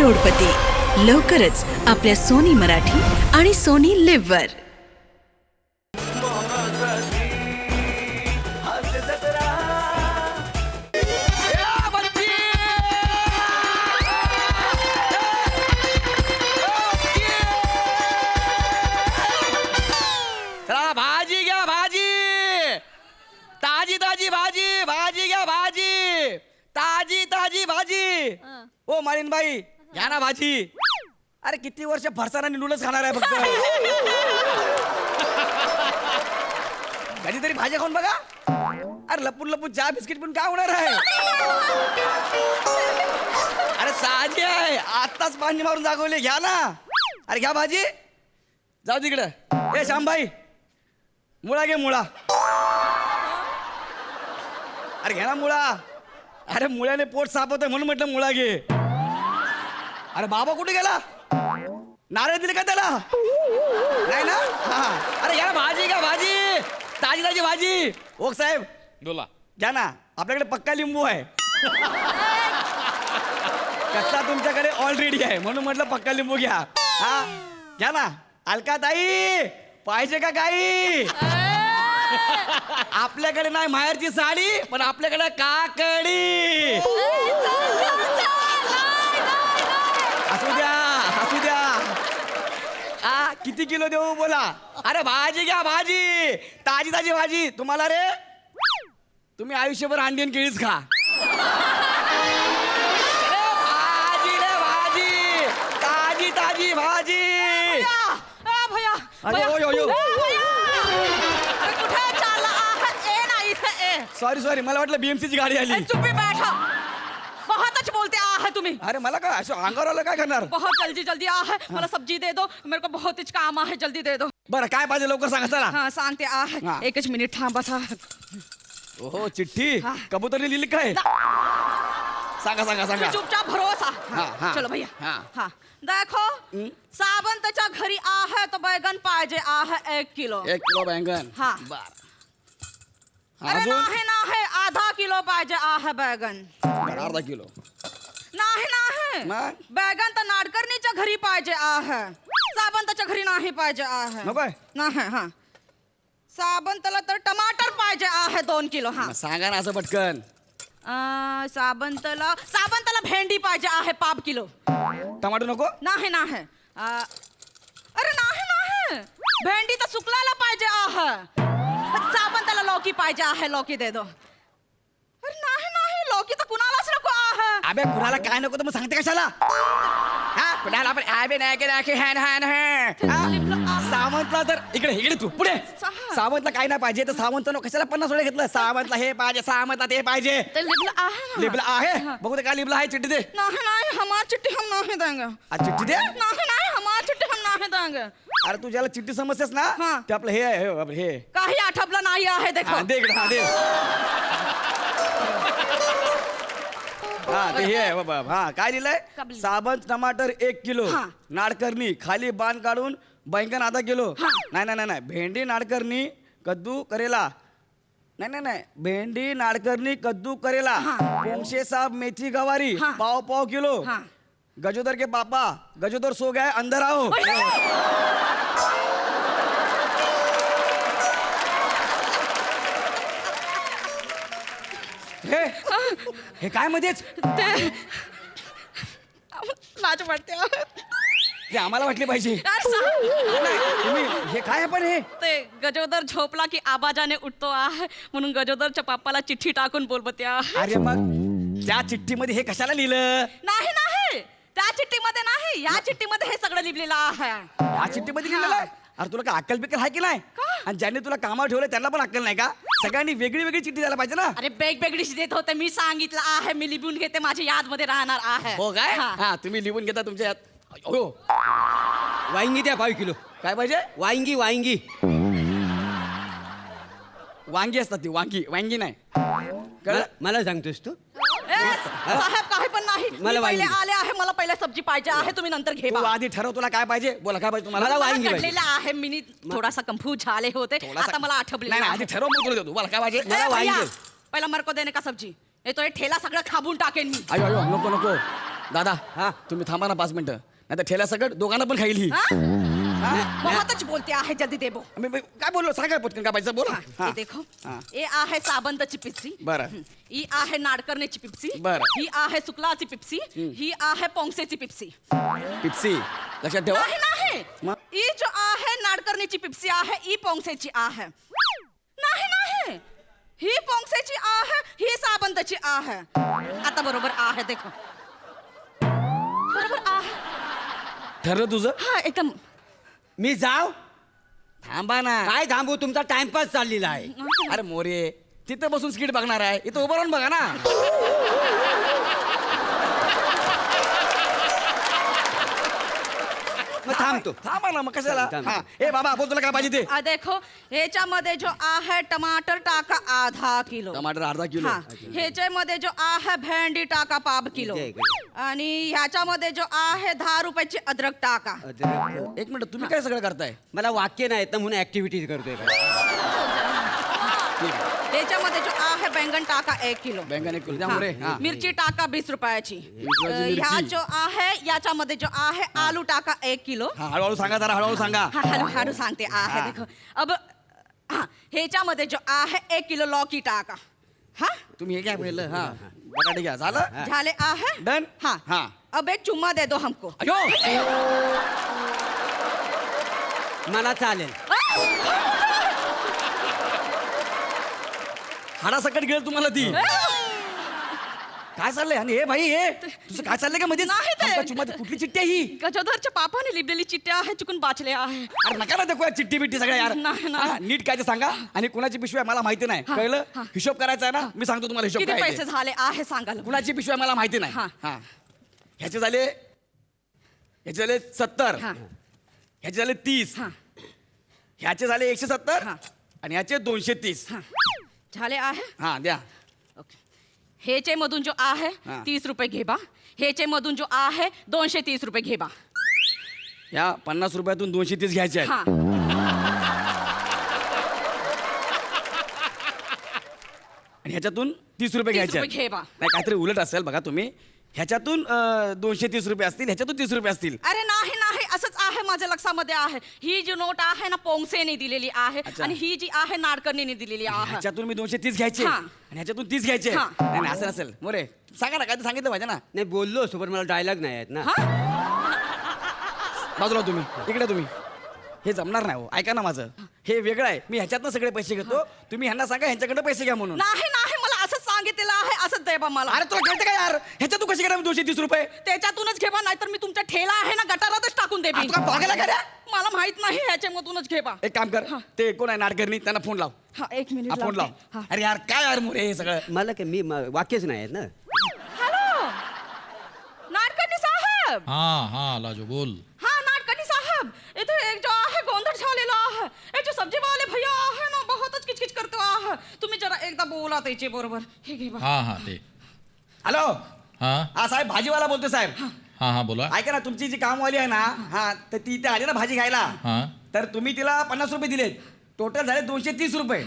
करोडपती लवकरच आपल्या सोनी मराठी आणि सोनी लिव्ह वर. भाजी घ्या भाजी, ताजी ताजी भाजी, भाजी घ्या भाजी, ताजी ताजी भाजी. ओ माळीनबाई घ्या ना भाजी. अरे किती वर्ष फरसाना निवडूनच खाणार आहे फक्त. कधीतरी भाजी खाऊन बघा. अरे लपून लपून चहा बिस्किट पण काय होणार आहे. अरे साधी आहे, आत्ताच पाणी मारून जागवले. घ्या ना. अरे घ्या भाजी. जाऊ तिकडं. ए श्यामबाई मुळा घे मुळा. अरे घे ना मुळा. अरे मुळ्याने पोट साफ होतंय म्हणून म्हटलं मुळा घे. अरे बाबा कुठे गेला. नारळ दिले का त्याला. नाही ना. हा अरे घ्या ना भाजी, घ्या भाजी, ताजी ताजी भाजी. ओक साहेब बोला. घ्या ना. आपल्याकडे पक्का लिंबू आहे. कच्चा तुमच्याकडे ऑलरेडी आहे म्हणून म्हटलं पक्का लिंबू घ्या. हा घ्या ना. अलका ताई पाहिजे का काही. आपल्याकडे नाही माहेरची साडी पण आपल्याकडे काकडी. असू द्या असू द्या. किती किलो देऊ बोला. अरे भाजी घ्या भाजी, ताजी ताजी भाजी. तुम्हाला रे तुम्ही आयुष्यभर अंडी आणि केळीच खा. भाजी रे भाजी, ताजी ताजी भाजी. सॉरी सॉरी मला वाटलं बीएमसी ची गाडी आली. चुप ही बैठो. बहुत अच्छे बोलते आ है तुम्हें. अरे मला काय असं अंगावर आलं काय करणार. बहुत जल्दी जल्दी आ है. मला सब्जी दे दो. मेरे को बहुत कुछ काम आ है. जल्दी दे दो. बरं काय पाहिजे लवकर सांगा चला. हाँ सांगते आ है. हाँ. एकच मिनिट थांबा. ओहो चिठ्ठी हाँ. कबूतरने लिहिली काय. सांगा सांगा सांगा. चुपचाप भरोसा. हाँ, हाँ. चलो भैया. हाँ. हाँ देखो सावंतच्या घरी आ है तो बैगन पाहिजे आ है 1 किलो. 1 किलो बैंगन. हाँ. बर अरे अजून नाही आधा किलो पाहिजे आ है बैगन. बरं, अर्धा किलो. नाही मग? बैगन तर नाडकर्णीच्या घरी पाहिजे आ है. सावंतच्या घरी नाही पाहिजे आ है. नकोय? नाही. हा सावंतला तर टमाटर पाहिजे आ है 2 किलो. हा मग सांगा ना असं पटकन. सावंतला भेंडी पाहिजे आहे 5 किलो. टमाटो नको. नाही अरे नाही भेंडी तर सुकलायला पाहिजे आहे. सावंतला लौकी पाहिजे आहे. लौकी दे दो. अरे नाही लौकी तर कुणालाच नको आहे. अबे कुणाला काय नको तर मग सांगते कशाला. हा कुणाला पण आबे नाही की नाही हॅन हॅन हॅन. सावंतला तर इकडे इकडे तू पुढे. सावंतला काय नाही पाहिजे तर सावंत कशाला 50 वेळा घेतलं. सावंतला हे पाहिजे, सावंतला ते पाहिजे. ते लिबला आहे ना. लिबला आहे. बघू दे काय लिबला आहे. चिठ्ठी दे. नहीं हमार चिट्ठी हम नहीं देंगे. चिठ्ठी दे. नहीं हमार चिट्ठी हम नहीं देंगे. अरे तू ज्याला चिठ्ठी समजतेस ना हाँ. ते आपलं हे आहे हे. काही आठवलं नाही आहे. देखो हा दे इकडे. हा दे. हा ते हे आहे बाबा. हा काय लिहिलंय. कबली. सावंत टमाटर 1 किलो. हा. नाडकर्णी खाली बाण काढून बैंगन आधा किलो. हा. नाही भेंडी नाडकर्णी कद्दू करेला. नाही भेंडी नाडकर्णी कद्दू करेला. हा. पोंगशे साहब मेथी गवारी हा. पाव किलो. हाँ. गजोदर के पापा गजोदर सो गए अंदर आओ. हे काय मध्येच ते लाज वाटते. ते आम्हाला वाटले पाहिजे. यार सांग. तुम्ही हे काय पण हे ते गजोदर झोपला की आबाजाने उठतो आहे म्हणून गजोदरच्या पापाला चिठ्ठी टाकून बोलवते आहे. अरे मग त्या चिठ्ठीमध्ये हे कशाला लिहिलं. नाही त्या चिठ्ठीमध्ये नाही. या चिठ्ठीमध्ये हे सगळं लिहिलेलं आहे. या चिठ्ठीमध्ये लिहिलेलं आहे. अरे तुला काय अक्कल बिक्कल आहे की नाही. आणि ज्यांनी तुला कामावर ठेवलं त्यांना पण अक्कल नाही का. सगळ्यांनी वेगळी वेगळी चिठ्ठी द्यायला पाहिजे ना. अरे वेगवेगळी देत होते. मी सांगितलं आहे मी लिहून घेते. माझ्या याद मध्ये राहणार आहे. हो काय. हा. हा तुम्ही लिहून घेता तुमच्या यात. हो वांगी द्या 5 किलो. काय पाहिजे. वांगी वांगी असतात ती वांगी नाही. मला सांगतोस तू. साहेब काही पण नाही. मला मी पहिले वांगी. आले आहे. मला पहिले सब्जी पाहिजे आहे. तुम्ही नंतर घे तू बा. आधी ठरव तुला काय पाहिजे. बोला काय पाहिजे तुम्हाला. मला वांगी पाहिजे. कटलेलं आहे. मी थोडासा कन्फ्यूज झाले होते. आता मला आठवले. नाही आधी ठरव मग तुला देतो. बोला काय पाहिजे. मला वांगी. पहिला मरको देणे का सब्जी. ये तो ये ठेला सगळं खाबून टाकेन मी. अयो नको दादा हा? तुम्ही थांबा ना 5 मिनिटं नाही तर ठेल्या सकट दोघांना पण खाईल ही बहुतच बोलते आहे जल्दी दे बो काय बोललो सांगा पटकन काय पाहिजे बोला ये देखो हाँ. ये आहे साबंतची पिप्सी बरं. ही आहे नाडकर्णीची पिप्सी बरं. ही आहे शुक्लाची पिप्सी ही आहे पोंगसेची पिप्सी पिप्सी लक्षात ठेवा नाही नाही मग? ही जो आहे नाडकर्णीची पिप्सी आहे ही पोंगसेची आहे नाही नाही ही पोंगसेची आहे ही साबंतची आहे आता बरोबर आहे देखो बरोबर आहे ठरलं तुझं हा एकदम मी जाव थांबा ना काय थांबू तुमचा टाइमपास चाललेला आहे अरे मोरे तिथं बसून स्किट बघणार आहे इथं उभं राहून बघा ना मग थांबतो थांबा ना मग कशाला थांब. हा ए बाबा बोल तुला काय पाहिजे ते देखो ह्याच्यामध्ये जो आहे टमाटर टाका आधा किलो टमाटर अर्धा किलो हा ह्याच्यामध्ये जो आहे भेंडी टाका पाव किलो ठीक आहे. आणि ह्याच्यामध्ये जो आहे 10 रुपयाची अद्रक टाका अद्रक. एक मिनिट तुम्ही काय सगळं करताय मला वाक्य नाही येत ना म्हणून ऍक्टिव्हिटीज करतोय ह्याच्यामध्ये जो आहे बैंगन टाका 1 किलो बँगाने किलो हा. त्यामुळे हा मिरची टाका 20 रुपयाची रुपयाची मिरची. ह्या जो आहे याच्यामध्ये जो आहे आलू टाका 1 किलो हा, हळूहळू सांगा जरा हळूहळू सांगा हा हळू हळू सांगते आहे हा. देखो अब हा ह्याच्यामध्ये जो आहे 1 किलो लौकी टाका हा तुम्ही हे काय पहिलं हा बघा ठीक आहे झालं झाले आहे डन हाँ हा अब एक चुम्मा दे दो हमको अयो मला चालेल हाडासकट गेलं तुम्हाला ती काय चाललंय आणि हे भाई हे तुझं काय चाललंय का मध्ये नाही ते. कुठली चिठ्ठी आहे ही गजोदरच्या पापाने लिहिलेली चिठ्ठ्या आहे चुकून वाचले आहे अरे नका ना दाखवूया चिठ्ठी बिट्टी सगळ्या यार नाही, नाही. हा, नीट काय ते सांगा आणि कुणाची पिशवी आहे मला माहिती नाही हा, कळलं हा. हिशोब करायचा आहे ना मी सांगतो तुम्हाला हिशोब किती काय पैसे ते. झाले आहे सांगाल कुणाची पिशवी आहे मला माहिती नाही हा. हा ह्याचे झाले 70 हा. ह्याचे झाले 30 हा. ह्याचे झाले 170 हा. आणि ह्याचे 230 हा. झाले आहे हा द्या ओके हेचे मधून जो आहे हा. 30 रुपये घे बा हेचे मधून जो आहे 230 रुपये घे बा या 50 रुपयातून 230 घ्यायचे आहेत हा आणि ह्याच्यातून 30 रुपये 30 घ्यायचे रुपये घे बा. नाही काहीतरी उलट असेल बघा तुम्ही ह्याच्यातून 230 रुपये असतील ह्याच्यातून 30 रुपये असतील अरे नाही नाही असंच आहे माझ्या लक्षामध्ये आहे ही जी नोट आहे ना पोंगसेने दिलेली आहे अच्छा. आणि ही जी आहे नाडकर्णीने दिलेली आहे ह्याच्यातून मी 230 घ्यायचे हा. आणि ह्याच्यातून 30 घ्यायचे हा. नाही नाही, असं नसेल मोरे सांगा ना काय ते सांगितलं पाहिजे ना नाही बोललो असतो पण मला डायलॉग नाही आहेत ना हा बाजूला हो तुम्ही इकडे तुम्ही हे जमणार नाही हो ऐका ना माझं हे वेगळं आहे मी ह्याच्यातनं सगळे पैसे घेतो तुम्ही ह्यांना सांगा ह्यांच्याकडे पैसे घ्या म्हणून नाही नाही मला असंच सांगितलेलं आहे असंच दे बा मला अरे तुला कळतं का यार ह्याच्यातून कशी करा 230 रुपये त्याच्यातूनच घे बा नाहीतर मी तुमच्या ठेला आहे ना गटारातच टाकून दे अरे तुला बघायला का रे? मला माहित नाही ह्याच्यामधूनच घे बा एक काम कर ते कोण आहे नाडकर्णी त्यांना फोन लाव हा 1 मिनिट फोन लाव हा अरे यार काय यार मोरे हे सगळं मला काय मी वाक्यच नाही आहेत ना हॅलो नाडकर्णी साहेब हाँ लाजो बोल हा नाडकर्णी साहेब इथे एक जो आहे गोंधळ झालेला आहे एक जो सब्जी वाले भैया आहे ना बहुतच किचकिच करतो आहे तुम्ही जरा एकदा बोला त्याच्या बरोबर हे घे बा हाँ ते हॅलो हाँ हा साहेब भाजीवाला बोलतो साहेब हाँ बोला ऐका ना तुमची जी कामवाली आहे ना हा तर ती इथे आली ना भाजी घ्यायला हाँ तर तुम्ही तिला 50 रुपये दिलेत टोटल झाले 230 रुपये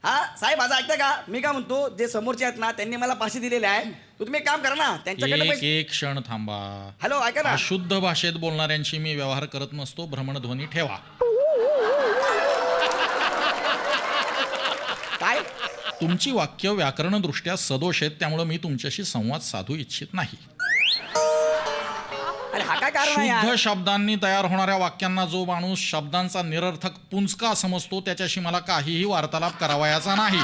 हा साहेब माझं ऐकता का मी काय म्हणतो जे समोरचे आहेत ना त्यांनी मला 500 दिलेले आहे तर तुम्ही एक काम करा ना त्यांच्याकडे एक पैसे एक क्षण थांबा हॅलो ऐका ना अशुद्ध भाषेत बोलणाऱ्यांशी मी व्यवहार करत नसतो भ्रमणध्वनी ठेवा काय तुमची वाक्य व्याकरणदृष्ट्या सदोष आहेत त्यामुळे मी तुमच्याशी संवाद साधू इच्छित नाही अरे हा काय कारण आहे शुद्ध यार शब्दांनी तयार होणाऱ्या वाक्यांना जो माणूस शब्दांचा निरर्थक पुंजका समजतो त्याच्याशी मला काहीही वार्तालाप करावयाचा नाही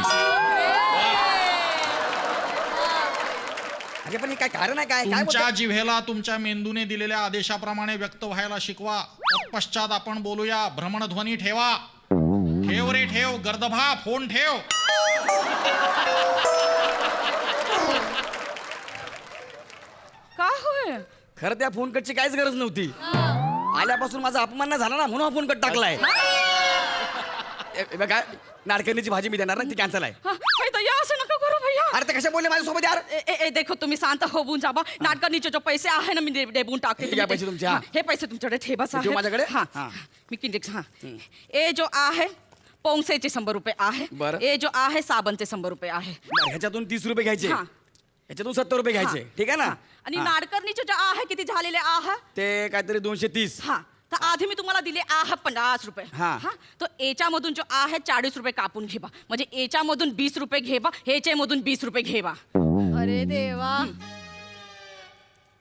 अरे पण हे काय कारण आहे काय काय तुमच्या बोलताय? जिव्हेला तुमच्या मेंदूने दिलेल्या आदेशाप्रमाणे व्यक्त व्हायला शिकवा तत्पश्चात आपण बोलूया भ्रमणध्वनी ठेवा ठेव रे ठेव गर्दभा फोन ठेव का होय खरं त्या फोन कटची काहीच गरज नव्हती आल्यापासून माझा अपमान नाही झाला ना म्हणून हा फोन कट टाकलाय काय नाडकर्णीची भाजी मी देणार ना ती कॅन्सल आहे हा, हे दया असं नका करू भैया अरे ते कशा बोलले माझ्यासोबत यार ए देखो तुम्ही शांत होऊन जाबा नाटकांनीचे जो पैसे आहे ना मी देऊन टाकते हे घ्या पैसे तुमचे, हा. हे पैसे तुमच्याकडे ठेवा हे ठेवू माझ्याकडे? हा हा. मी किंडिक्स हा ए जो आहे पोंगसेचे 100 रुपये आहे बरं. ए जो आहे साबणचे 100 रुपये आहे बरं, ह्याच्यातून 30 रुपये घ्यायचे हा. याच्यातून 70 रुपये घ्यायचे ठीक आहे ना आणि हा. नाडकर्णीचे जे आहे किती झालेले आहे ते काहीतरी 230. हा तर आधी मी तुम्हाला दिले आहे 50 रुपये हा. तो एच्या मधून जो आहे 40 रुपये कापून घेबा म्हणजे एच्या मधून 20 रुपये घेबा ह्याच्या मधून 20 रुपये घेबा अरे देवा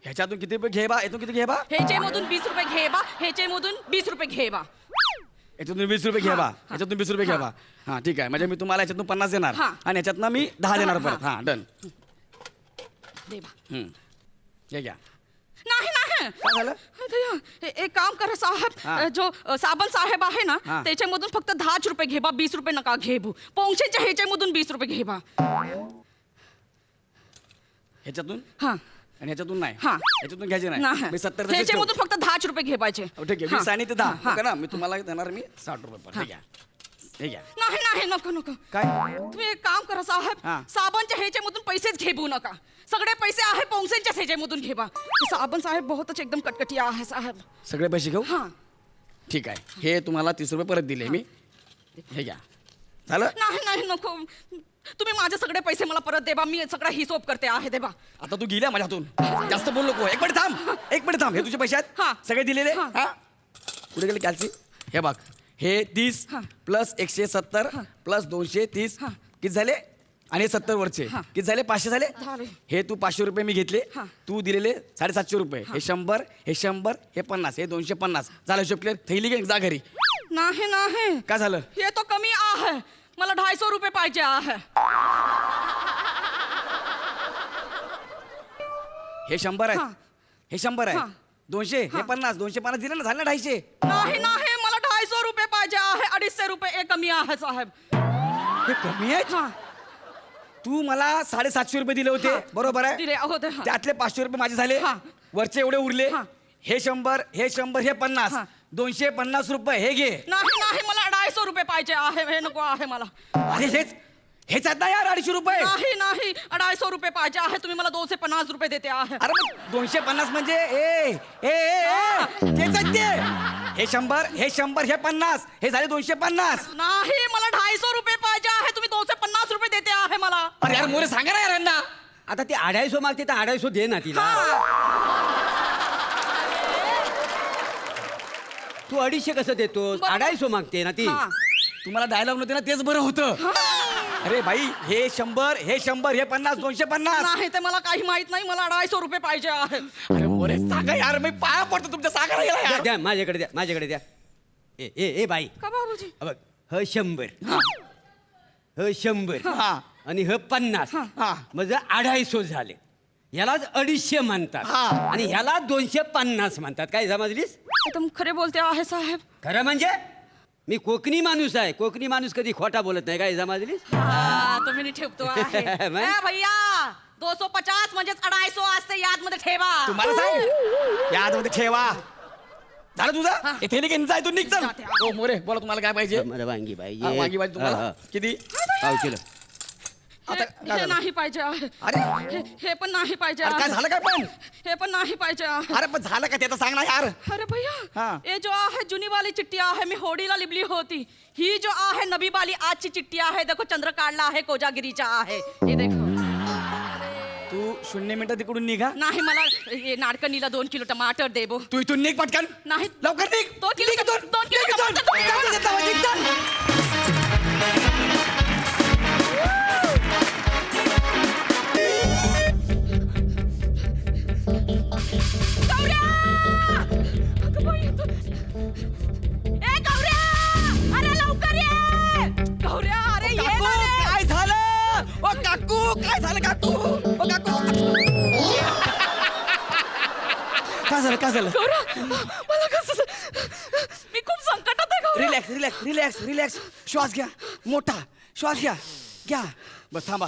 ह्याच्यातून किती रुपये घे बा यातून किती घे बा ह्याच्या मधून 20 रुपये घेबा ह्याच्या मधून 20 रुपये घेबा याच्यातून 20 रुपये घे बा याच्यातून 20 रुपये घे बा हा ठीक आहे म्हणजे मी तुम्हाला याच्यातून 50 देणार हा. आणि याच्यातनं मी 10 देणार हा, परत हा डन देबा हे घ्या नाही नाही काय झालं दया, एक काम करा हा. साहेब जो साबण साहेब आहे ना हा. त्याच्यामधून फक्त 10 रुपये घेबा 20 रुपये नका घेबू पोंगशेच्या ह्याच्यामधून 20 रुपये घेबा ह्याच्यातून हा आणि ह्याच्यातून नाही हा. ह्याच्यातून घ्यायचे नाही नाही मी 70 तसेच ह्याच्यामधून ठेवू. फक्त 10 रुपये घेवायचे ठीक आहे 20 आणि ते 10 ओके ना मी तुम्हाला देणार मी 60 रुपये पण हे घ्या हे घ्या नाही नाही नको नको काय तुम्ही एक काम करा साहेब हा. साबणच्या ह्याच्यामधून पैसेच घेऊ नका सगळे पैसे आहे पोंगसेंच्या ह्याच्यामधून घेवा साबण साहेब बहुतच एकदम कटकटी आहे साहेब सगळे पैसे घेऊ हा ठीक आहे हे तुम्हाला 30 रुपये परत दिले मी हे घ्या झालं नाही नाही नको तुम्ही माझे सगळे पैसे मला परत देवा मी सगळा हिशोब करते आहे देवा आता तू गेल्या माझ्या हातून जास्त बोल नको एक मिनिट थांब हे तुझे पैसे हा. आहेत सगळे दिलेले हा. हा कुठे गेले कॅल्सी हे बघ हे 30 हा. प्लस 170 प्लस 230 हा. किती झाले आणि 70 वरचे हा. किती झाले 500 झाले झाले. हे तू 500 रुपये मी घेतले हा. तू दिलेले 750 रुपये हे 100 हे 100 हे 50 हे 250 झालं हिशोब क्लिअर थैली घे जा घरी नाही नाही काय झालं हे तो कमी आहे मला 250 रुपये पाहिजे आहे हे 100 आहे हा. हे 100 आहे हा. 200 हे 50 250 दिले ना झालं ना 250 नाही नाही मला 250 रुपये पाहिजे आहे 250 रुपये एक कमी आहे साहेब हे कमी आहेत हा तू मला 750 रुपये दिले होते हा. बरोबर आहे दिले हो ते हा. त्यातले 500 रुपये माझे झाले हा. वरचे एवढे उरले हा. हे 100 हे 100 हे 50 हा. 250 रुपये हे घे नाही नाही मला 250 रुपये पाहिजे आहे हे नको आहे मला अरे हेच आहेत ना यार 250 रुपये नाही नाही 250 रुपये पाहिजे आहे तुम्ही मला 250 रुपये देते आहे अरे मग 250 म्हणजे तेच आहेत ते हे 100 हे 100 हे 50 हे झाले 250 नाही मला 250 रुपये पाहिजे आहे तुम्ही 250 रुपये देते आहे मला अरे यार मोरे सांगा ना यार यांना आता ते 250 मागते तर 250 दे ना तिला हा. तू 250 कसं देतो बरोबर. 250 मागते ना ती हा. तुम्हाला डायलॉग नव्हते ना तेच बरं होतं अरे भाई हे 100 हे 100 हे 50 250 नाही ते मला काही माहित नाही मला 250 रुपये पाहिजे आहे अरे मोरे सांगा यार मी पाया पडतो तुमच्या सांगा ना यार. द्या द्या माझ्याकडे द्या ए बाई का बाबूजी हा बघ ह 100 ह 100 हा. आणि ह 50 हा. म्हणजे 250 झाले यालाच 250 म्हणतात हा. आणि ह्याला 250 म्हणतात काय समजलीस एकदम खरे बोलते आहे साहेब खरं म्हणजे मी कोकणी माणूस आहे कोकणी माणूस कधी खोटा बोलत नाही काय समजलीस हा, तुम्ही नीट ठेवतो आहे मग? ए, भैया 250 म्हणजेच 250 असते याद मध्ये ठेवा तुम्हाला सांग यादमध्ये ठेवा झालं तुझं इथे निघ जाय तू निघ चल जाते. ओ मोरे बोला तुम्हाला काय पाहिजे मला वांगी हा, पाहिजे वांगी भाजी तुम्हाला हा, हा. किती पाव किलो आता हे काय झालं? नाही पाहिजे आहे अरे हे पण नाही पाहिजे अरे काय आहे. झालं काय पण हे पण नाही पाहिजे आहे. अरे पण झालं का ते तर सांग ना यार अरे भैया हा. ये जो आहे जुनी वाली चिट्टी आहे मी होडीला लिबली होती ही जो आहे नवी वाली आजची चिट्टी आहे देखो चंद्र काढला आहे कोजागिरीचा आहे हे देखो तू 0 मिनिटं तिकडून निघा नाही मला हे नाडकणीला 2 किलो टमाटर देबो तू इथून निघ पटकन नाही. लवकर निघ 2 किलो निघ इथून. 2 किलो निघ इथून. टमाटर चल, चल, चल, निघ, चल. गौऱ्या! अगं बाई, ए गौऱ्या! अरे लवकर ये! गौऱ्या, अरे ये काकू ना रे! काय झालं ओ काकू काय झालं काकू ओ काकू काय झालं गौऱ्या, मला कसं मी खूप संकटात आहे गौऱ्या. रिलॅक्स रिलॅक्स रिलॅक्स रिलॅक्स श्वास घ्या मोठा श्वास घ्या बस थांबा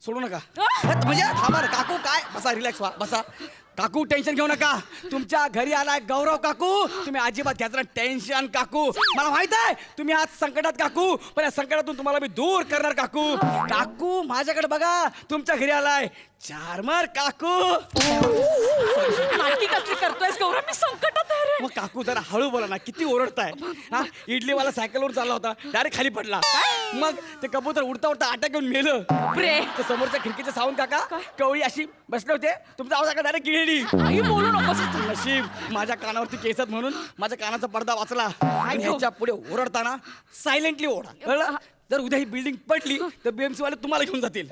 सोडू नका म्हणजे थांबा रे. काकू काय बसा रिलॅक्स व्हा बसा काकू टेन्शन घेऊ नका तुमच्या घरी आलाय गौरव काकू तुम्ही अजिबात घ्यायचं ना टेन्शन काकू मला माहित आहे तुम्ही आज संकटात काकू पण या संकटातून तुम्हाला मी दूर करणार काकू काकू माझ्याकडे बघा तुमच्या घरी आलाय चार्मर काकू नाटकी कसली करतोयस गौऱ्या मी संकटात आहे रे मग काकू जरा हळू बोला ना, किती ओरडताय हा. इडलीवाला सायकलवर चालला होता, डायरेक्ट खाली पडला. मग ते कबूतर उडता उडता अटॅक घेऊन मेलं. बापरे. तर समोरच्या खिडकीचे सावंत काका कवळी अशी बसले होते, तुमचा आवाज डायरेक्ट गिळली. काही बोलू नकोस. नशीब माझ्या कानावरती केसत म्हणून माझ्या कानाचा पडदा वाचला. आणि ह्याच्या पुढे ओरडताना सायलेंटली ओरडा, कळलं? जर उद्या ही बिल्डिंग पडली तर BMC वाले तुम्हाला घेऊन जातील.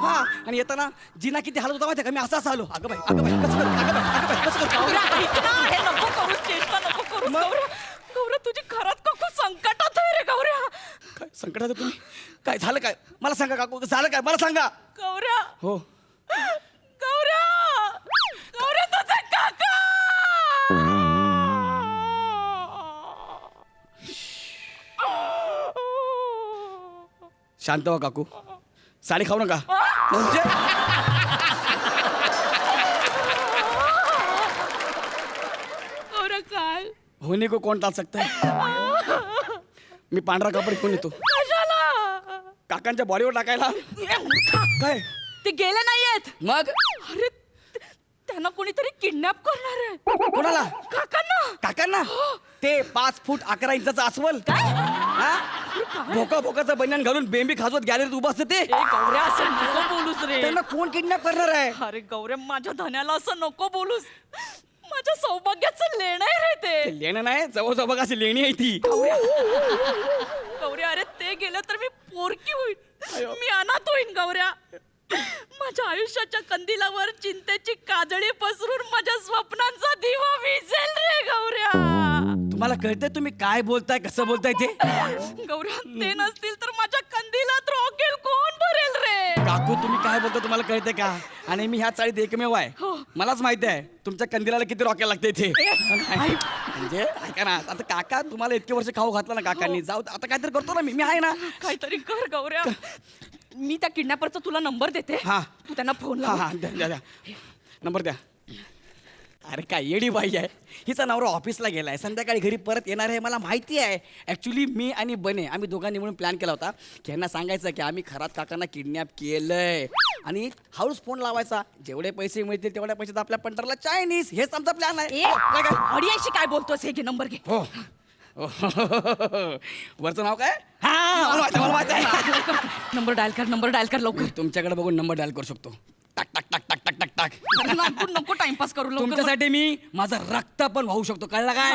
हा, आणि येताना जिना किती हालत होता माहिती का, मी असं आलो. अगं बाई, कसं करू, अगं बाई, कसं करू. गौऱ्या, ऐक ना, हे नको करू, चेष्टा नको करू. मग? गौऱ्या, तुझी खरंच काकू संकटात आहे रे गौऱ्या. काय संकटात आहे तुम्ही? काय झालं काय मला सांगा काकू, झालं काय मला सांगा. गौऱ्या, हो, गौऱ्या, गौऱ्या, तुझे काका. शांत व्हा काकू, साडी खाऊ नका. म्हणजे गौऱ्या, काय होने को कोण टाळ सकता है. मी पांढरा कापड घेऊन येतो कशाला? काकांच्या बॉडीवर टाकायला. काय ते गेले नाहीयेत. मग अरे, त्यांना कोणीतरी किडनॅप करणार आहे. कोणाला? काकांना. काकांना? ते 5 फूट 11 इंचाचं अस्वल, हा? भोका भोकाचं बनियान घालून बेंबी खाजवत गॅलरीत उभं असतं ते. ए गौऱ्या, असं नको बोलूस रे. त्यांना कोण किडनॅप करणार आहे? अरे गौऱ्या, माझ्या धन्याला असं नको बोलूस. माझ्या सौभाग्याचं लेणं आहे रे ते. ते लेणं नाही, जवळजवळ बघा अशी लेणी आहे ती. गौऱ्या, अरे ते गेलं तर मी पोरकी होईल, अयो. मी अनाथ होईन गौऱ्या. माझ्या आयुष्याच्या कंदिलावर चिंतेची काजळी पसरून माझ्या स्वप्नांचा दिवा विझेल रे गौऱ्या. तुम्हाला कळतंय तुम्ही काय बोलताय, कसं बोलताय ते? गौऱ्या, ते नसतील तर माझ्या कंदिलात रॉकेल कोण भरेल रे? काकू तुम्ही काय बोलता तुम्हाला कळतंय का? आणि मी ह्या चाळीत एकमेव आहे. मलाच माहिती आहे तुमच्या कंदिलाला किती रॉकेल लागते ते. म्हणजे ऐका ना, आता काका तुम्हाला इतके वर्ष खाऊ घातला ना काकांनी, जाऊ आता काहीतरी करतो ना मी आहे ना. काहीतरी कर गौऱ्या. मी त्या किडनॅपरचा तुला नंबर देते. हा. तू त्यांना फोन हा लाव. हा, द्या द्या द्या. नंबर द्या. अरे काय येडी बाई आहे, हिचा नवरा ऑफिसला गेलाय, संध्याकाळी घरी परत येणार आहे मला माहिती आहे. ॲक्च्युली मी आणि बने आम्ही दोघांनी म्हणून प्लॅन केला होता की यांना सांगायचं की आम्ही खरात काकांना किडनॅप केलंय आणि हळूच फोन लावायचा, जेवढे पैसे मिळतील तेवढ्या पैशात आपल्या पंढरला चायनीज, हेच आमचा प्लॅन आहे. काय काय? ऑडियन्सशी काय बोलतोस? हे घे नंबर घे. हो. वरचं नाव काय? हा, मला माहिती आहे. नंबर डायल कर, नंबर डायल कर लवकर. तुमच्याकडे बघून नंबर डायल करू शकतो. टाक टाक टाक टाक टाक टाक टाक. अरे नको नको टाइमपास करू लवकर. तुमच्यासाठी मी माझं रक्त पण वाहू शकतो, कळलं काय?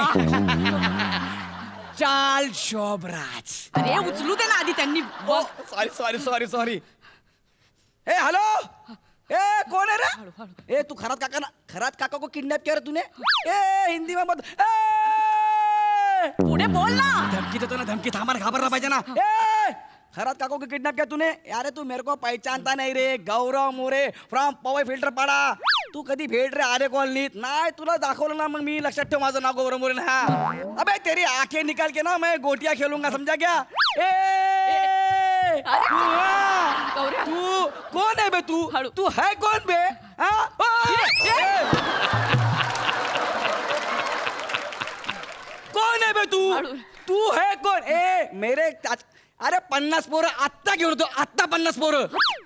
चाल शोभराज. अरे उचलू दे ना आधी त्यांनी. Sorry sorry sorry sorry. ए हॅलो, ए कौन है रे? ए तू खरात काका को किडनैप किया रे तूने? ए हिंदी में मत. ए पुढे बोल ना. धमकी देतो ना, धमकी. थांबा, घाबरला पाहिजे ना. ए खरात काका को किडनैप किया तूने? यार तू मेरे को पहचानता नहीं रे, गौरव मोरे फ्रॉम पवई फिल्टर पाडा. तू कधी भेट रे आरे कॉलनीत? नाही तुला दाखवलं ना, मग मी लक्षात ठेव माझं नाव गौरव मोरे ना. हा, अबे तेरी आंखें निकाल के ना मैं गोटियां खेलूंगा, समझा क्या? गौऱ्या. तू कौन है बे? हळू. तू है कौन बे? हाँ? कौन है बे तू? हळू. तू है कौन? ए मेरे अरे 50 पोरं आत्ता घेऊन होतो, आत्ता 50 पोरं.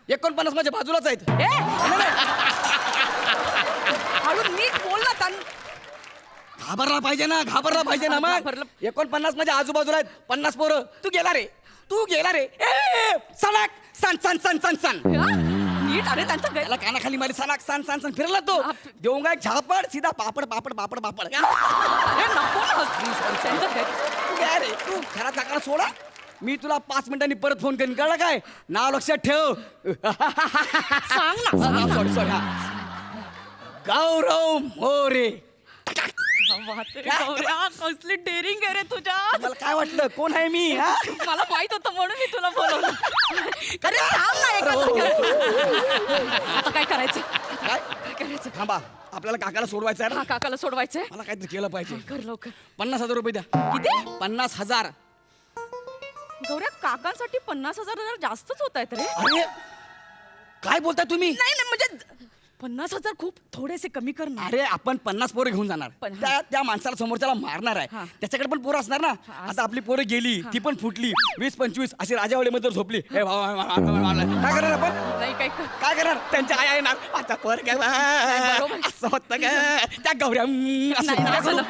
49 माझ्या बाजूलाच आहेत. हळू नीट बोल ना. घाबरला पाहिजे ना, घाबरला पाहिजे ना. मग घाबरलं. 49 माझ्या आजूबाजूला आहेत, 50 पोरं. तू गेला रे, तू गेला रे. ए सनक सन सन सन सन सन. नीट. अरे त्यांचा त्याला कानाखाली मारी सनक सन सन सन फिरला तो. देऊंगा एक झापड, सीधा पापड पापड पापड पापड. अरे नको ना. त्यांचं तू काय रे, तू खरा काकाला सोडा. मी तुला 5 मिनिटांनी परत फोन करेन, कळलं काय? नाव लक्षात ठेव. सांग ना. Sorry sorry. हा, गौरव मोरे. गौऱ्या, कसली डेअरिंग आहे रे तुझ्या. मला काय वाटलं कोण आहे मी? हा, मला माहित होतं म्हणून मी तुला बोलवलं. अरे थांब ना एका जागेवर. आता काय करायचं? काय काय करायचं? थांबा, आपल्याला काकाला सोडवायचं आहे हा, ना. काकाला सोडवायचंय. मला काहीतरी केलं पाहिजे. कर लवकर. 50,000 रुपये द्या. किती? 50,000. गौऱ्या, काकांसाठी 50,000 जरा जास्तच होत आहेत रे. अरे काय बोलताय तुम्ही? नाही नाही, म्हणजे 50,000 खूप थोडेसे कमी कर ना. अरे आपण 50 पोरं घेऊन जाणार, त्या माणसाला समोरच्याला मारणार आहे. हा. त्याच्याकडे पण पोरं असणार ना. आता आपली पोरं गेली, ती पण फुटली. 20-25 अशी राजावळीमध्ये झोपली. ए काय करणार आपण? नाही काय कर. काय करणार? त्यांच्या आया येणार. आता पोर काय बरोबर. असं होतं का? त्या गौऱ्या असं नाही, नाही करू. झालं.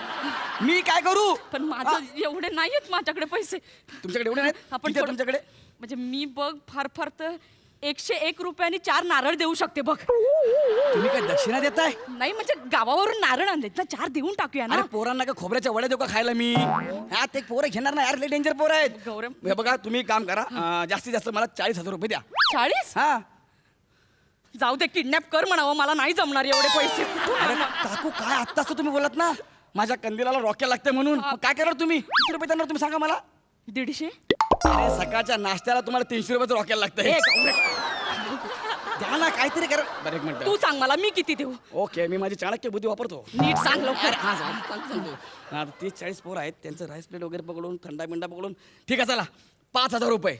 मी काय करू? पण माझं एवढे नाहीयेत माझ्याकडे पैसे. तुमच्याकडे एवढे नाहीत? आपण किती आहे थोडं- तुमच्याकडे? म्हणजे मी बघ फार तर 101 रुपयानी 4 नारळ देऊ शकते बघ. तुम्ही काय दक्षिणा देताय? नाही म्हणजे गावावरून नारळ आणलेत ना, 4 देऊन टाकूया ना. अरे पोरांना का खोबऱ्याच्या वड्या देऊ का खायला मी? हा ते पोरं घेणार ना यार, लय डेंजर पोरं आहेत. गौरव. हे बघा तुम्ही एक काम करा, जास्तीत जास्त मला 40,000 रुपये द्या. 40? हा. जाऊ दे, किडनॅप कर म्हणावं, मला नाही जमणार एवढे पैसे. अरे काकू काय आत्ताच तर तुम्ही बोलत ना माझ्या कंदिलाला रॉकेल लागते म्हणून. मग काय करणार तुम्ही? किती रुपये देणार तुम्ही सांगा मला? 150? अरे सकाळच्या नाश्त्याला तुम्हाला 300 रुपयाचं रॉकेल लागतंय. द्या ना काहीतरी करा. बरं एक मिनिट. तू सांग मला मी किती देऊ. ओके मी माझी चाणक्य बुद्धी वापरतो. नीट सांग लवकर. हा सांगतो. 30-40 पोरं आहेत, त्यांचं राईस प्लेट वगैरे पकडून थंडा बिंडा पकडून ठीक आहे चला 5,000 रुपये.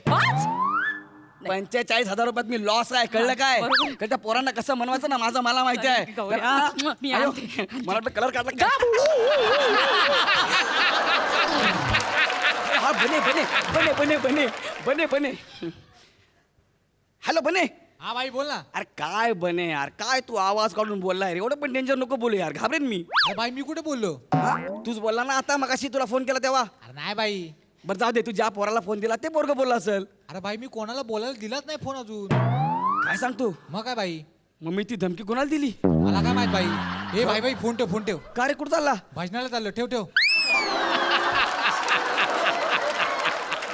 45,000 रुपयात मी लॉस आहे, कळलं काय? बरोबर. कारण त्या पोरांना कसं म्हणवायचं ना माझं मला माहिती आहे. गौरी, तर, हा, मी अयो, आणते. मला वाटतं कलर काढला का? हा बने. हॅलो बने. हा भाई बोल ना. अरे काय बने यार, काय तू आवाज काढून बोललाय रे? एवढं पण डेंजर नको बोलू यार, घाबरेन मी. अरे भाई मी कुठे बोललो. हा? तूच बोलला ना आता मगाशी तुला फोन केला तेव्हा. अरे नाही भाई. बरं जाऊ दे, तू ज्या पोराला फोन दिला ते पोरग बोलला असेल. अरे भाई मी कोणाला बोलायला दिलाच नाही फोन अजून. काय सांगतो? मग काय भाई, मग मी ती धमकी कोणाला दिली? मला काय माहित भाई. ए भाई फोन ठेव. का रे कुठं चालला? भजनाला चाललो. ठेव.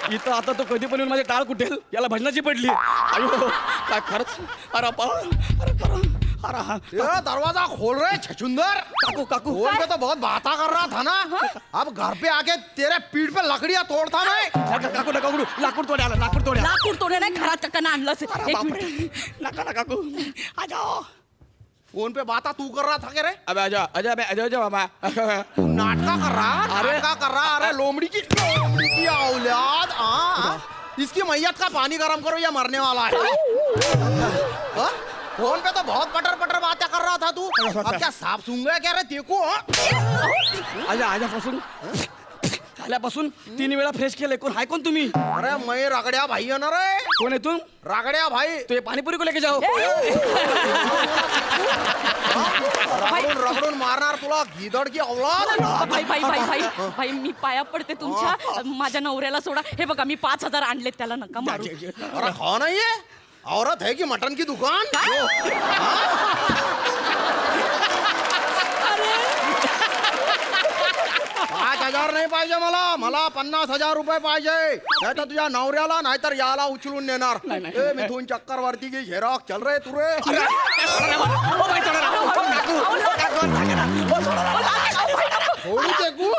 इथं आता तो कधी पण येऊन माझे टाळ कुठेल, याला भजनाची पडली. अयो काय खरंच. अरे हा. ये दरवाजा खोल रहे छछुंदर। काकू फोन पे तो बहुत बाता कर रहा था ना, अब घर पे आके तेरे पीठ पे लकड़ियां तोड़ता मैं। काकू लाकूड तोड्या लाकूड तोडे नाही, घरात चक्कानं आणलंच. एक मिनिट. नका काकू आ जाओ. फोन पे बाता तू कर रहा था क्या रे? अबे आजा बाबा. नाटका कर रहा। अरे लोमड़ी की औलाद। इसकी मैयत का पानी गर्म करो, या मरने वाला है। हाँ? फोन पे तो बहुत पटर बातें कर रहा था तू, अब क्या सांप सूंघ गया क्या रे तेको? आल्यापासून 3 वेळा फ्रेश केलंय. कोण हाय कोण तुम्ही? अरे मैं रगड़िया भाई है ना रे, कोण आहे तू? रगड़िया भाई। तो ये पानीपुरी को लेके जाओ. रगडून मारणार तुला गिदड की औलाद। भाई मी पाया पडते तुमच्या. माझ्या नवऱ्याला सोडा. हे बघा मी 5,000 आणलेत, त्याला नका मारू. अरे कौन है ये? औरत है कि मटन की दुकान? 5,000 नाही पाहिजे मला 50,000 रुपये पाहिजे. नाही तर तुझ्या नवऱ्याला नाहीतर याला उचलून नेणार. ए मिथून चक्कर वरती घे. झेरॉक चल रे तू रे. होळी टेकू.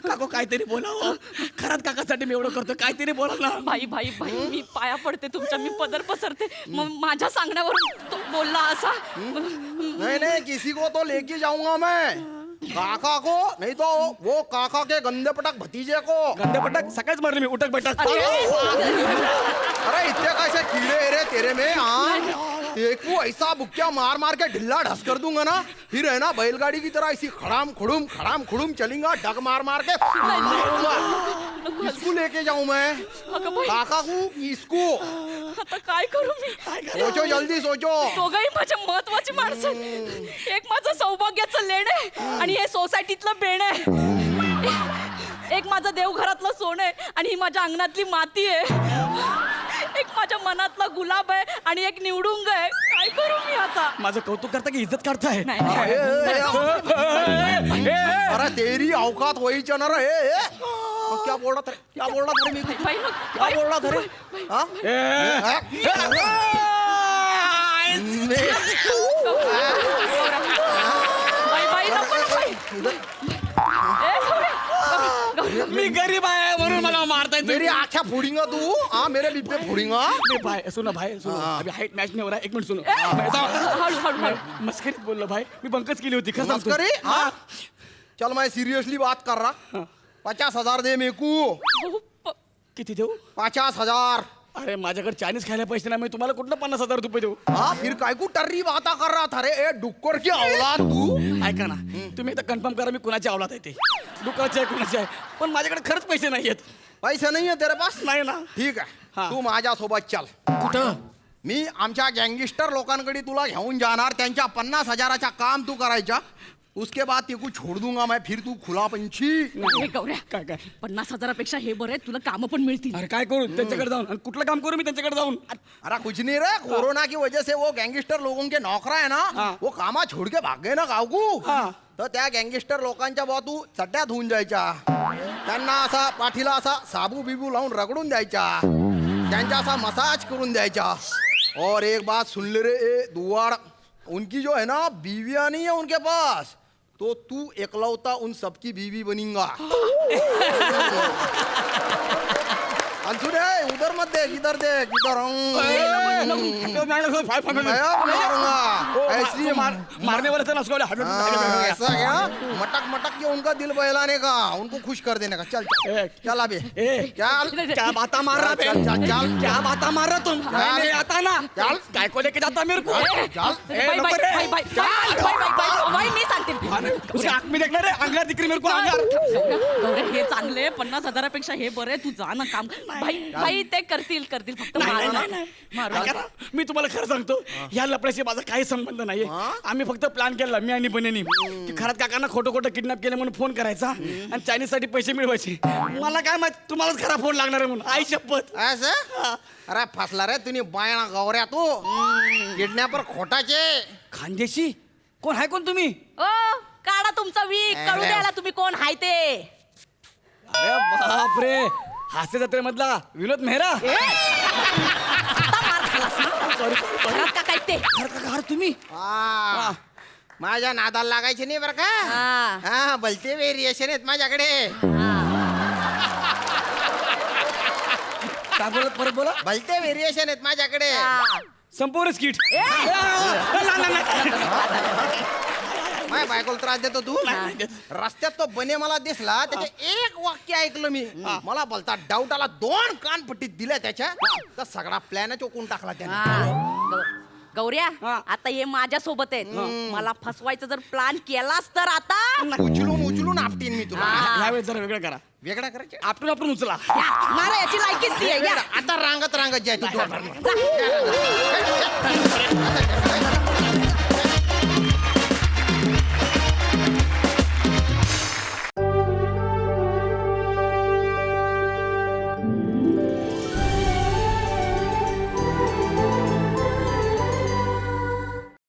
काकू काहीतरी बोलावं. खरंच काकासाठी मी एवढं करतो, काहीतरी बोला ना. भाई मी पाया पडते तुमच्या. मी पदर पसरते. मग माझ्या सांगण्यावरून तो बोलला असा. नहीं किसी को तो लेके जाऊंगा मैं, काका को नहीं तो वो काका के गंदे पटक भतीजे को। गंदे पटक सकाळीच मारले मी, उटक बटक. अरे इतने कैसे कीड़े रे तेरे में? हाँ देखो ऐसा बुक्या मार के ढिल्ला ढस कर दूंगा ना, फिर है ना बैलगाड़ी की तरह ऐसी खड़ाम खुड़ूम चलेगा, डग मार के मारूंगा। किसको लेके जाऊं मैं? काका को इसको? आता काय करू मी? सोचो जल्दी सोचो. दोघंही माझ्या महत्वाची माणसं आहेत. एक माझं सौभाग्याचं लेण आहे आणि हे सोसायटीतलं बेण आहे. एक माझं देवघरातलं सोनं आहे आणि ही माझ्या अंगणातली माती आहे. एक माझ्या मनातला गुलाब आहे आणि एक निवडुंग आहे. काय करू मी आता? माझं कौतुक करता की इज्जत करताय? अरे तेरी औकात वही चना रे. क्या बोल रहा था मैं? क्या बोल रहा था रे? हाँ? बाई नको ना बाई. मी गरीब आहे म्हणून मला मारताय तुम्ही. मेरी आँखें फोड़ेगा तू? हाँ मेरे लिपे फोड़ेगा? मी भाई सुनो अभी हाइट मॅच नाही हो रहा. एक मिनिट सुनो. हळू. मस्करीत बोललो भाई, मी बंकच केली होती. खरं सांगतो. मस्करी? हाँ चल मैं सीरियसली बात कर रहा. 50,000 दे मेरे को. किती देऊ? 50,000. अरे माझ्याकडे चायनीज खायला पैसे नाही, मी तुम्हाला कुठलं 50,000 रुपये देऊ? हाँ फिर काय को टर्री बाता कर रहा था रे? ए डुक्कर की औलाद तू. ऐका ना, तुम्ही आता कन्फर्म करा मी कुणाची औलाद आहे ते. दुकानाची आहे कुणाची आहे, पण माझ्याकडे खरंच पैसे नाही आहेत. पैसे नहीं है तेरे पास? नाही ना. ठीक हाँ. है तू माझ्या सोबत चल. कुठं? मी आमच्या गँगस्टर लोकांकडे तुला घेऊन जाणार, त्यांच्या 50,000चा काम तू करायचा, उसके बाद ते को छोड़ दूंगा मैं, फिर तू खुला पंछी. हे गौऱ्या काय काय 50,000पेक्षा हे बरं आहे, तुला कामं पण मिळतील. अरे काय करू त्यांच्याकडे जाऊन, आणि कुठलं काम करू मी त्यांच्याकडे जाऊन? अरे कुछ नहीं रे, कोरोना की वजह से वो गैंगस्टर लोगों के नौकरा है ना, वो कामा छोड़ के भाग गए ना गाव को. तर त्या गँगस्टर लोकांच्या बा तू चड्ड्यात होऊन जायच्या, त्यांना असा पाठीला असा साबू बिबू लावून रगडून द्यायच्या, त्यांचा असा मसाज करून द्यायचा. और एक बात सुन ले रे ए दुआड़, उनकी जो है ना बीवियां नहीं है उनके पास, तो तू एकलौता उन सबकी बीवी बनेगा. सुने उधर मत देख, इधर देख, इधर. ऐसी मारने वाले थे ना उसको ऐसा क्या, मटक मटक के उनका दिल बहलाने का, उनको खुश कर देने का. चल चल चल अबे, चल क्या बाता मार रहा चल चल चल क्या बाता मार रहा तुम? मैं नहीं आता ना. चल. काय को लेके जाता मेरे को? चल. बाई मी सांगते. उसकी आंख में देखना रे, अंगला दिख रही मेरे को अंगार. गौऱ्या हे चांगले 50,000पेक्षा हे बरं आहे, तू जा ना काम. बाई ते करतील फक्त मारू नका. करा. मी तुम्हाला खरं सांगतो, या लपड्याशी माझा काही संबंध नाहीये. आम्ही फक्त प्लॅन केला, मी आणि बनेनी, की खरंच काकांना खोटं खोटं किडनॅप केलं म्हणून फोन करायचा आणि चायनीज साठी पैसे मिळवायचे. मला काय माहित तुम्हालाच खरा फोन लागणार आहे म्हणून. आई शपथ. असं अरे फसला रे तुम्ही बायना गौऱ्या, तू किडनॅपर खोटाचे. खानदेशी कोण आहे कोण तुम्ही? ओ काढा तुमचा वीक, कळू द्यायला तुम्ही कोण हाय ते. अरे बाप रे, हास्य जत्रेमधला विनोद मेहरा. सॉरी घरात का काय ते? तुम्ही माझ्या नादाला लागायचे नाही बरं का. हा भलते व्हेरिएशन आहेत माझ्याकडे. काय बोलत, परत बोला. भलते व्हेरिएशन आहेत माझ्याकडे. संपूर्ण स्किट. माझ्या बायकोला त्रास देतो तू. रस्त्यात तो बने मला दिसला, त्याचे एक वाक्य ऐकलं मी, मला बोलता डाऊट आला, 2 कानपट्टी दिल्या त्याच्या, तर सगळा प्लॅन चोकून टाकला त्याने. गौऱ्या आता हे माझ्या सोबत आहेत, मला फसवायचं जर प्लॅन केलास तर आता उचलून आपटीन मी तुला. यावेळेस जरा वेगळं करा. वेगळा करायचे आपण उचला. मला याची लायकीच ती आहे. आता रांगत जाय तू. जा.